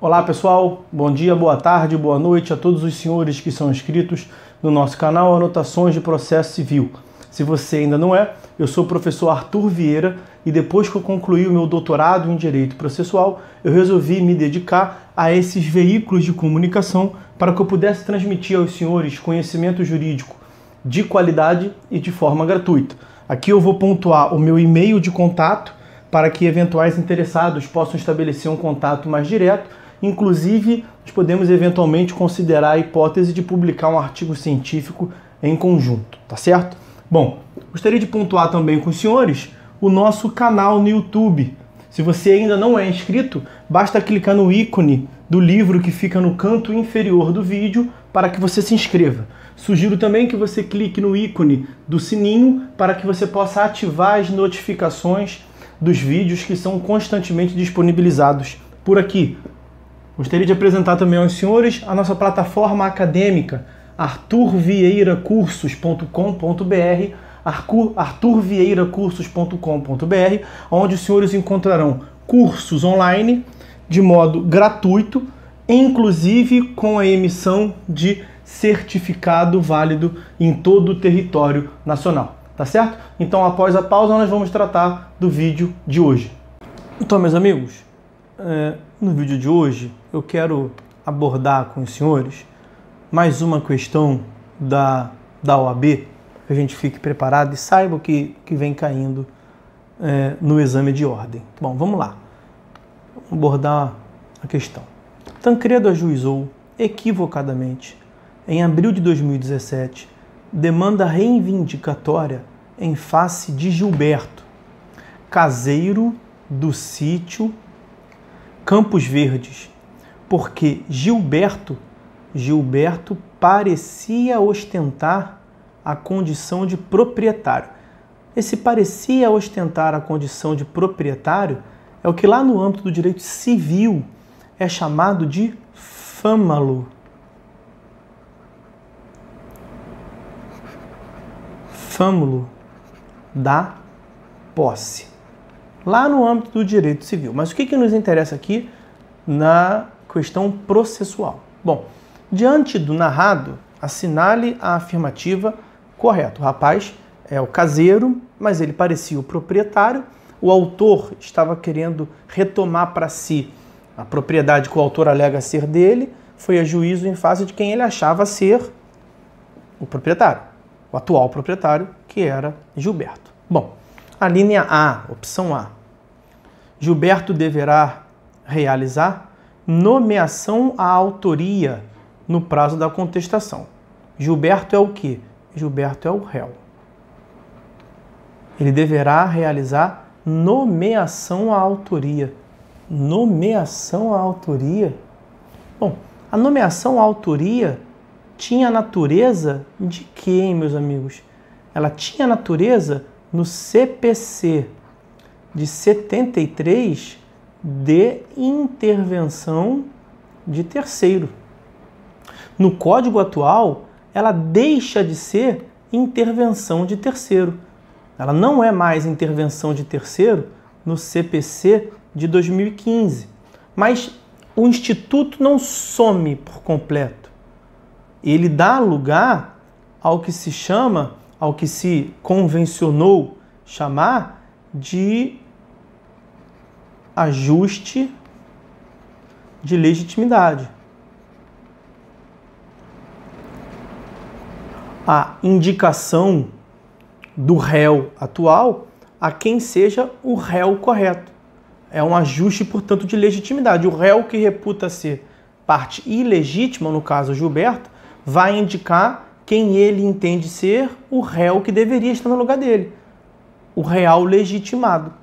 Olá pessoal, bom dia, boa tarde, boa noite a todos os senhores que são inscritos no nosso canal Anotações de Processo Civil. Se você ainda não é, eu sou o professor Arthur Vieira e depois que eu concluí o meu doutorado em Direito Processual, eu resolvi me dedicar a esses veículos de comunicação para que eu pudesse transmitir aos senhores conhecimento jurídico de qualidade e de forma gratuita. Aqui eu vou pontuar o meu e-mail de contato para que eventuais interessados possam estabelecer um contato mais direto. Inclusive, nós podemos eventualmente considerar a hipótese de publicar um artigo científico em conjunto, tá certo? Bom, gostaria de pontuar também com os senhores o nosso canal no YouTube. Se você ainda não é inscrito, basta clicar no ícone do livro que fica no canto inferior do vídeo para que você se inscreva. Sugiro também que você clique no ícone do sininho para que você possa ativar as notificações dos vídeos que são constantemente disponibilizados por aqui. Gostaria de apresentar também aos senhores a nossa plataforma acadêmica, arturvieiracursos.com.br, arturvieiracursos.com.br, onde os senhores encontrarão cursos online de modo gratuito, inclusive com a emissão de certificado válido em todo o território nacional, tá certo? Então, após a pausa, nós vamos tratar do vídeo de hoje. Então, meus amigos, no vídeo de hoje eu quero abordar com os senhores mais uma questão da OAB, que a gente fique preparado e saiba o que vem caindo no exame de ordem. Bom, vamos lá. Vamos abordar a questão. Tancredo ajuizou equivocadamente, em abril de 2017, demanda reivindicatória em face de Gilberto, caseiro do sítio Campos Verdes, porque Gilberto parecia ostentar a condição de proprietário. Esse parecia ostentar a condição de proprietário é o que lá no âmbito do direito civil é chamado de fâmulo. Fâmulo da posse. Lá no âmbito do direito civil. Mas o que nos interessa aqui na questão processual? Bom, diante do narrado, assinale a afirmativa correta. O rapaz é o caseiro, mas ele parecia o proprietário. O autor estava querendo retomar para si a propriedade que o autor alega ser dele, foi a juízo em face de quem ele achava ser o proprietário, o atual proprietário, que era Gilberto. Bom, a linha A, opção A. Gilberto deverá realizar nomeação à autoria no prazo da contestação. Gilberto é o quê? Gilberto é o réu. Ele deverá realizar nomeação à autoria. Nomeação à autoria? Bom, a nomeação à autoria tinha a natureza de quê, hein, meus amigos? Ela tinha a natureza no CPC de 73 de intervenção de terceiro. No Código atual, ela deixa de ser intervenção de terceiro. Ela não é mais intervenção de terceiro no CPC de 2015. Mas o Instituto não some por completo. Ele dá lugar ao que se chama, ao que se convencionou chamar de ajuste de legitimidade. A indicação do réu atual a quem seja o réu correto. É um ajuste, portanto, de legitimidade. O réu que reputa ser parte ilegítima, no caso Gilberto, vai indicar quem ele entende ser o réu que deveria estar no lugar dele, o real legitimado.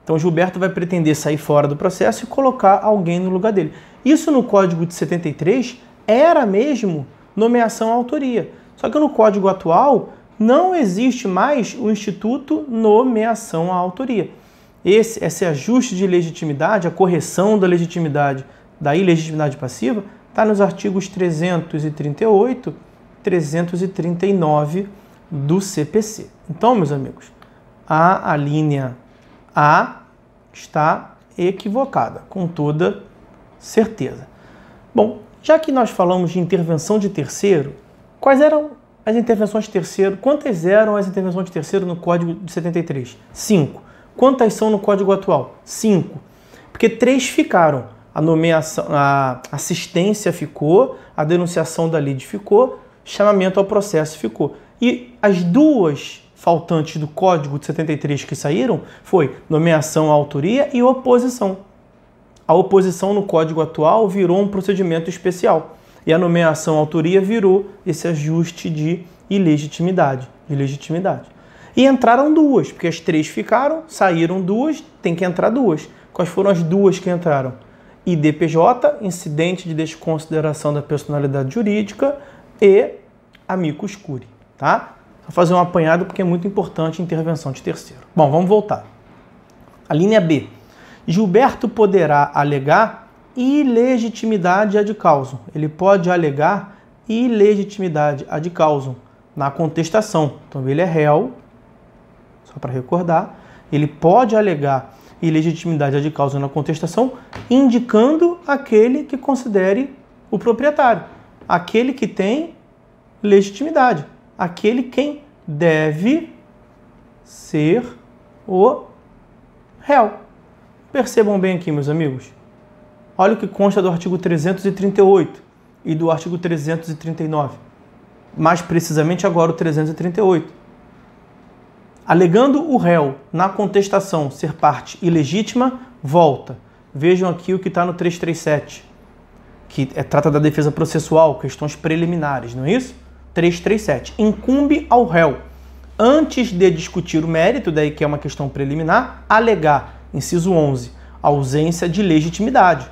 Então Gilberto vai pretender sair fora do processo e colocar alguém no lugar dele. Isso no Código de 73 era mesmo nomeação à autoria. Só que no Código atual não existe mais o instituto nomeação à autoria. Esse ajuste de legitimidade, a correção da legitimidade, da ilegitimidade passiva, está nos artigos 338, 339 do CPC. Então, meus amigos, a linha A está equivocada, com toda certeza. Bom, já que nós falamos de intervenção de terceiro, quais eram as intervenções de terceiro? Quantas eram as intervenções de terceiro no Código de 73? 5. Quantas são no Código atual? 5. Porque 3 ficaram. A nomeação, a assistência ficou, a denunciação da lide ficou, chamamento ao processo ficou. E as 2 faltantes do Código de 73 que saíram foi nomeação à autoria e oposição. A oposição no Código atual virou um procedimento especial. E a nomeação à autoria virou esse ajuste de ilegitimidade. E entraram 2, porque as 3 ficaram, saíram 2, tem que entrar 2. Quais foram as 2 que entraram? IDPJ, incidente de desconsideração da personalidade jurídica, e amicus curiae, tá? Vou fazer um apanhado porque é muito importante a intervenção de terceiro. Bom, vamos voltar. A linha B. Gilberto poderá alegar ilegitimidade ad causam. Ele pode alegar ilegitimidade ad causam na contestação. Então, ele é réu, só para recordar, ele pode alegar ilegitimidade ad causam na contestação, indicando aquele que considere o proprietário, aquele que tem legitimidade, aquele quem deve ser o réu. Percebam bem aqui, meus amigos. Olha o que consta do artigo 338 e do artigo 339. Mais precisamente agora o 338. Alegando o réu na contestação ser parte ilegítima, volta. Vejam aqui o que está no 337, que trata da defesa processual, questões preliminares, não é isso? 337. Incumbe ao réu, antes de discutir o mérito, daí que é uma questão preliminar, alegar, inciso 11, ausência de legitimidade.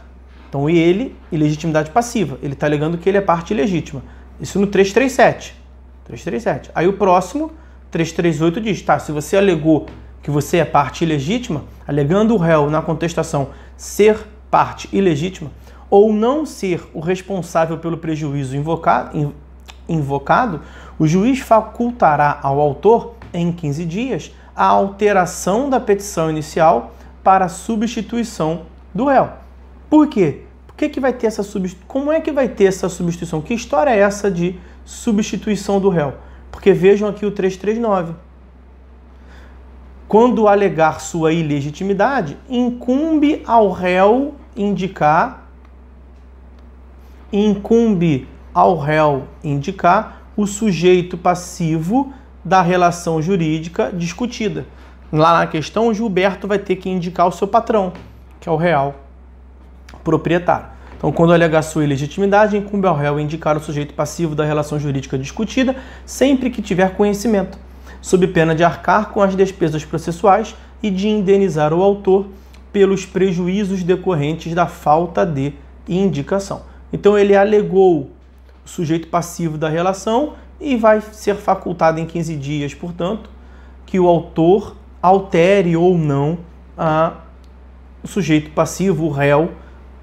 Então, ilegitimidade passiva. Ele está alegando que ele é parte ilegítima. Isso no 337. 337. Aí o próximo, 338, diz, tá, se você alegou que você é parte ilegítima, alegando o réu na contestação ser parte ilegítima, ou não ser o responsável pelo prejuízo invocado, o juiz facultará ao autor, em 15 dias, a alteração da petição inicial para substituição do réu. Por quê? Que vai ter essa substituição? Como é que vai ter essa substituição? Que história é essa de substituição do réu? Porque vejam aqui o 339. Quando alegar sua ilegitimidade, incumbe ao réu indicar o sujeito passivo da relação jurídica discutida. Lá na questão, o Gilberto vai ter que indicar o seu patrão, que é o real proprietário. Então, quando alegar sua ilegitimidade, incumbe ao réu indicar o sujeito passivo da relação jurídica discutida, sempre que tiver conhecimento, sob pena de arcar com as despesas processuais e de indenizar o autor pelos prejuízos decorrentes da falta de indicação. Então, ele alegou o sujeito passivo da relação e vai ser facultado em 15 dias, portanto, que o autor altere ou não o sujeito passivo, o réu,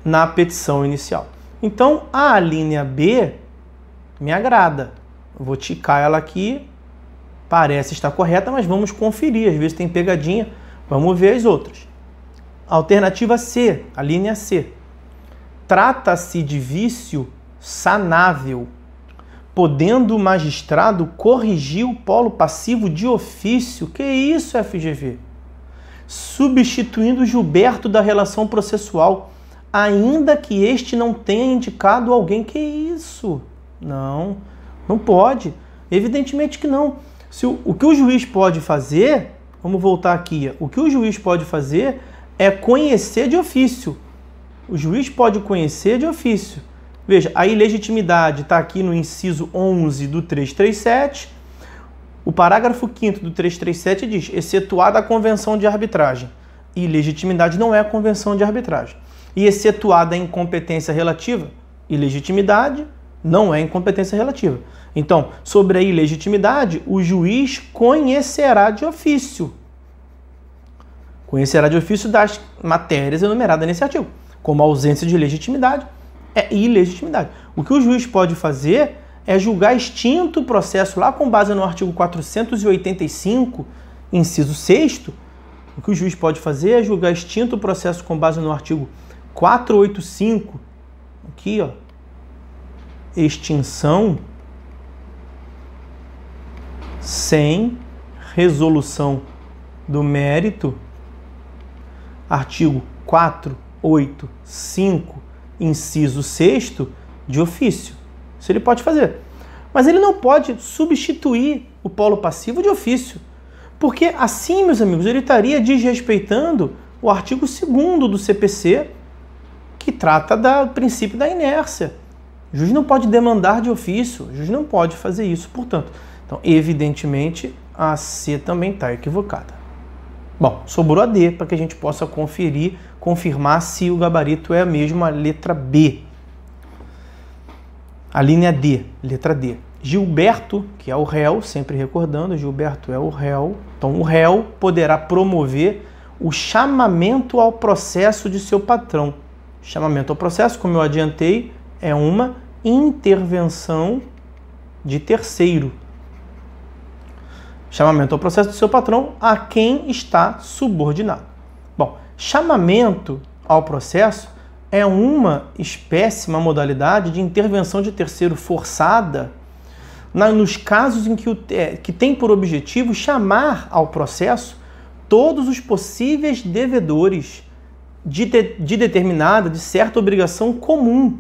na petição inicial. Então, a linha B me agrada. Eu vou ticar ela aqui, parece estar correta, mas vamos conferir, às vezes tem pegadinha, vamos ver as outras. Alternativa C, a linha C. Trata-se de vício sanável, podendo o magistrado corrigir o polo passivo de ofício. Que isso, FGV? Substituindo Gilberto da relação processual, ainda que este não tenha indicado alguém. Que isso? Não pode. Evidentemente que não. O que o juiz pode fazer, vamos voltar aqui, o que o juiz pode fazer é conhecer de ofício. O juiz pode conhecer de ofício. Veja, a ilegitimidade está aqui no inciso 11 do 337. O parágrafo 5º do 337 diz, excetuada a convenção de arbitragem. Ilegitimidade não é a convenção de arbitragem. E excetuada a incompetência relativa, ilegitimidade não é incompetência relativa. Então, sobre a ilegitimidade, o juiz conhecerá de ofício. Conhecerá de ofício das matérias enumeradas nesse artigo, como a ausência de legitimidade é ilegitimidade. O que o juiz pode fazer é julgar extinto o processo lá com base no artigo 485, inciso 6º. O que o juiz pode fazer é julgar extinto o processo com base no artigo 485, aqui, ó, extinção sem resolução do mérito, artigo 485, inciso 6º, de ofício. Isso ele pode fazer. Mas ele não pode substituir o polo passivo de ofício. Porque assim, meus amigos, ele estaria desrespeitando o artigo 2º do CPC, que trata do princípio da inércia. O juiz não pode demandar de ofício, o juiz não pode fazer isso, portanto. Então, evidentemente, a C também está equivocada. Bom, sobrou a D, para que a gente possa confirmar se o gabarito é a mesma letra B. A linha D, letra D. Gilberto, que é o réu, sempre recordando, Gilberto é o réu. Então, o réu poderá promover o chamamento ao processo de seu patrão. Chamamento ao processo, como eu adiantei, é uma intervenção de terceiro. Chamamento ao processo do seu patrão a quem está subordinado. Bom, chamamento ao processo é uma espécie, uma modalidade de intervenção de terceiro forçada nos casos em que tem por objetivo chamar ao processo todos os possíveis devedores de determinada, de certa obrigação comum,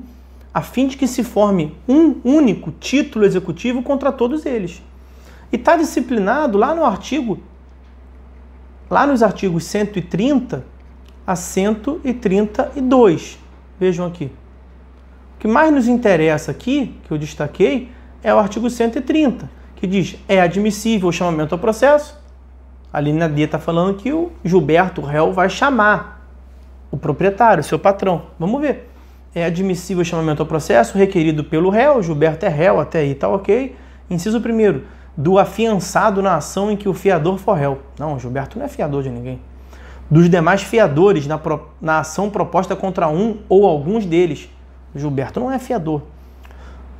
a fim de que se forme um único título executivo contra todos eles. E está disciplinado lá nos artigos 130 a 132. Vejam aqui. O que mais nos interessa aqui, que eu destaquei, é o artigo 130, que diz: é admissível o chamamento ao processo. A linha D está falando que o Gilberto, o réu, vai chamar o proprietário, seu patrão. Vamos ver. É admissível o chamamento ao processo requerido pelo réu. Gilberto é réu, até aí está ok. Inciso 1º, do afiançado na ação em que o fiador for réu. Não, Gilberto não é fiador de ninguém. Dos demais fiadores na ação proposta contra um ou alguns deles. Gilberto não é fiador.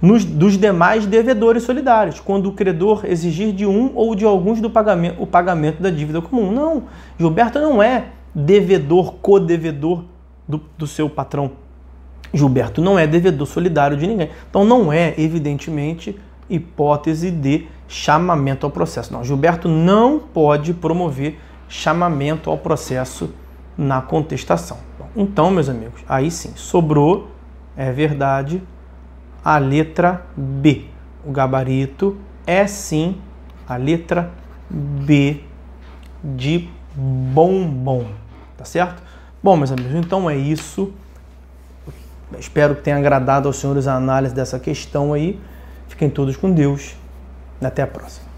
Dos demais devedores solidários, quando o credor exigir de um ou de alguns o pagamento da dívida comum. Não, Gilberto não é devedor, co-devedor do seu patrão. Gilberto não é devedor solidário de ninguém. Então não é, evidentemente, hipótese de chamamento ao processo. Não, Gilberto não pode promover chamamento ao processo na contestação. Então, meus amigos, aí sim, sobrou, é verdade, a letra B. O gabarito é sim a letra B de bombom, tá certo? Bom, meus amigos, então é isso. Espero que tenha agradado aos senhores a análise dessa questão aí. Fiquem todos com Deus. Até a próxima.